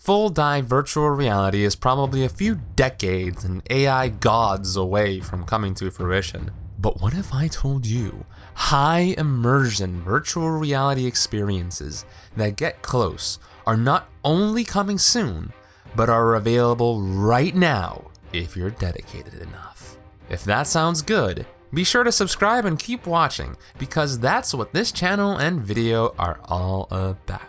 Full dive virtual reality is probably a few decades and AI gods away from coming to fruition. But what if I told you high immersion virtual reality experiences that get close are not only coming soon, but are available right now if you're dedicated enough? If that sounds good, be sure to subscribe and keep watching, because that's what this channel and video are all about.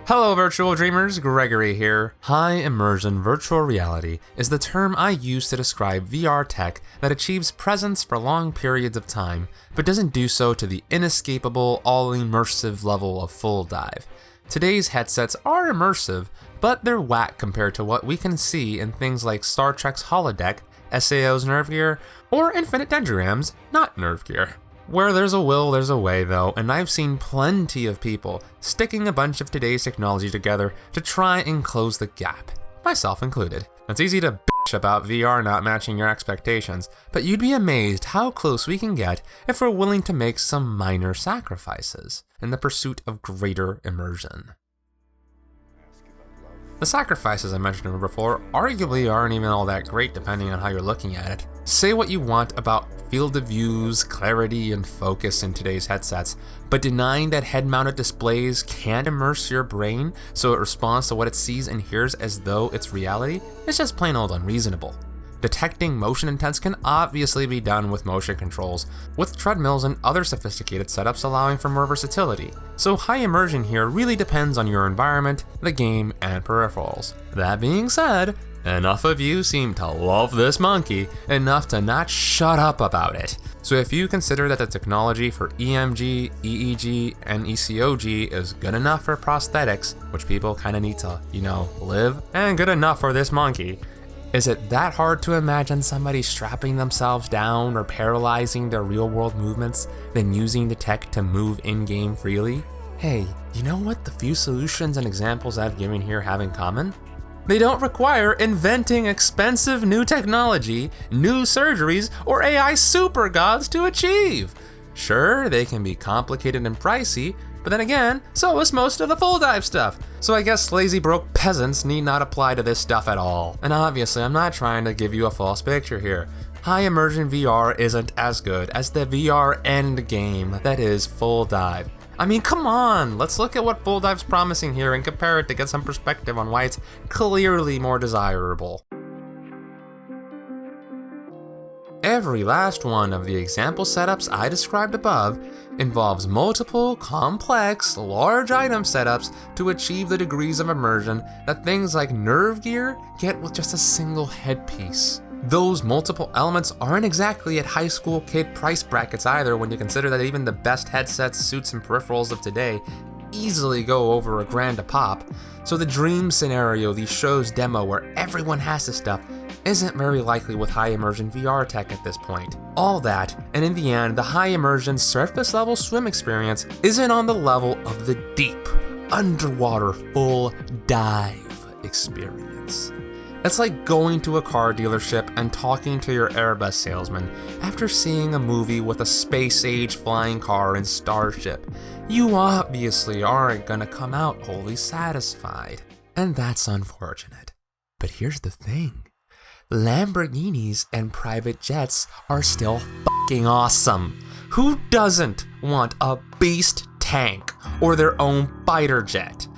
Hello virtual dreamers, Gregory here. High immersion virtual reality is the term I use to describe VR tech that achieves presence for long periods of time, but doesn't do so to the inescapable, all-immersive level of full dive. Today's headsets are immersive, but they're whack compared to what we can see in things like Star Trek's holodeck, SAO's nerve gear, or Infinite Dendrogram's not nerve gear. Where there's a will, there's a way though, and I've seen plenty of people sticking a bunch of today's technology together to try and close the gap, myself included. It's easy to bitch about VR not matching your expectations, but you'd be amazed how close we can get if we're willing to make some minor sacrifices in the pursuit of greater immersion. The sacrifices I mentioned before arguably aren't even all that great depending on how you're looking at it. Say what you want about field of views, clarity, and focus in today's headsets, but denying that head-mounted displays can immerse your brain so it responds to what it sees and hears as though it's reality is just plain old unreasonable. Detecting motion intents can obviously be done with motion controls, with treadmills and other sophisticated setups allowing for more versatility. So high immersion here really depends on your environment, the game, and peripherals. That being said, enough of you seem to love this monkey enough to not shut up about it. So if you consider that the technology for EMG, EEG, and ECOG is good enough for prosthetics, which people kinda need to, live, and good enough for this monkey, is it that hard to imagine somebody strapping themselves down or paralyzing their real-world movements, then using the tech to move in-game freely? Hey, you know what the few solutions and examples I've given here have in common? They don't require inventing expensive new technology, new surgeries, or AI super gods to achieve. Sure, they can be complicated and pricey, but then again, so is most of the full dive stuff. So I guess lazy broke peasants need not apply to this stuff at all. And obviously, I'm not trying to give you a false picture here. High immersion VR isn't as good as the VR end game that is full dive. I mean, come on, let's look at what full dive's promising here and compare it to get some perspective on why it's clearly more desirable. Every last one of the example setups I described above involves multiple, complex, large item setups to achieve the degrees of immersion that things like nerve gear get with just a single headpiece. Those multiple elements aren't exactly at high school kid price brackets either when you consider that even the best headsets, suits, and peripherals of today easily go over $1,000 a pop. So the dream scenario these shows demo where everyone has this stuff isn't very likely with high immersion VR tech at this point. All that, and in the end, the high immersion surface level swim experience isn't on the level of the deep, underwater, full dive experience. It's like going to a car dealership and talking to your Airbus salesman after seeing a movie with a space-age flying car and starship. You obviously aren't gonna come out wholly satisfied, and that's unfortunate. But here's the thing. Lamborghinis and private jets are still fucking awesome. Who doesn't want a beast tank or their own fighter jet?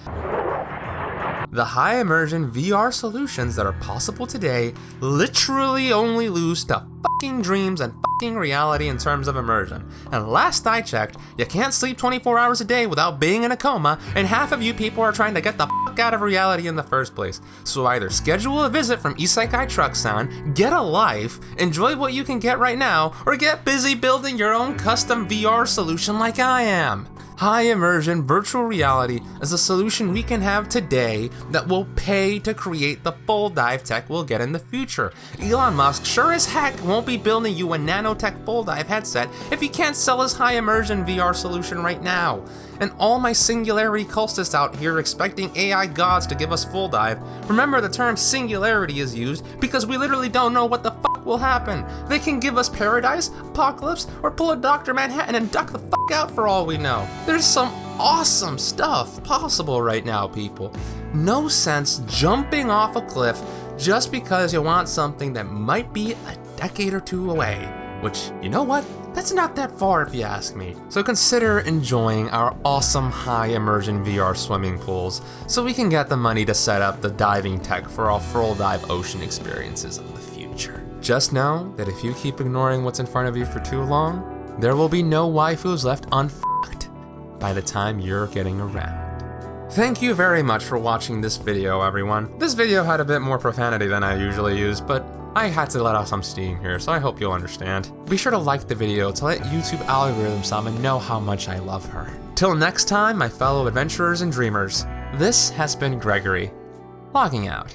The high immersion VR solutions that are possible today literally only lose to fucking dreams and fucking reality in terms of immersion. And last I checked, you can't sleep 24 hours a day without being in a coma, and half of you people are trying to get the fuck out of reality in the first place. So either schedule a visit from Isekai Truck-san, get a life, enjoy what you can get right now, or get busy building your own custom VR solution like I am. High immersion virtual reality is a solution we can have today that will pay to create the full dive tech we'll get in the future. Elon Musk sure as heck won't be building you a nanotech full dive headset if he can't sell his high immersion VR solution right now. And all my singularity cultists out here expecting AI gods to give us full dive, remember the term singularity is used because we literally don't know what the fuck will happen. They can give us paradise, apocalypse, or pull a Dr. Manhattan and duck the fuck out for all we know. There's some awesome stuff possible right now, people. No sense jumping off a cliff just because you want something that might be a decade or two away. Which, you know what? That's not that far if you ask me. So consider enjoying our awesome high immersion VR swimming pools so we can get the money to set up the diving tech for our full dive ocean experiences of the future. Just know that if you keep ignoring what's in front of you for too long, there will be no waifus left unfucked by the time you're getting around. Thank you very much for watching this video, everyone. This video had a bit more profanity than I usually use, but I had to let out some steam here, so I hope you'll understand. Be sure to like the video to let YouTube algorithm Sama know how much I love her. Till next time, my fellow adventurers and dreamers, this has been Gregory, logging out.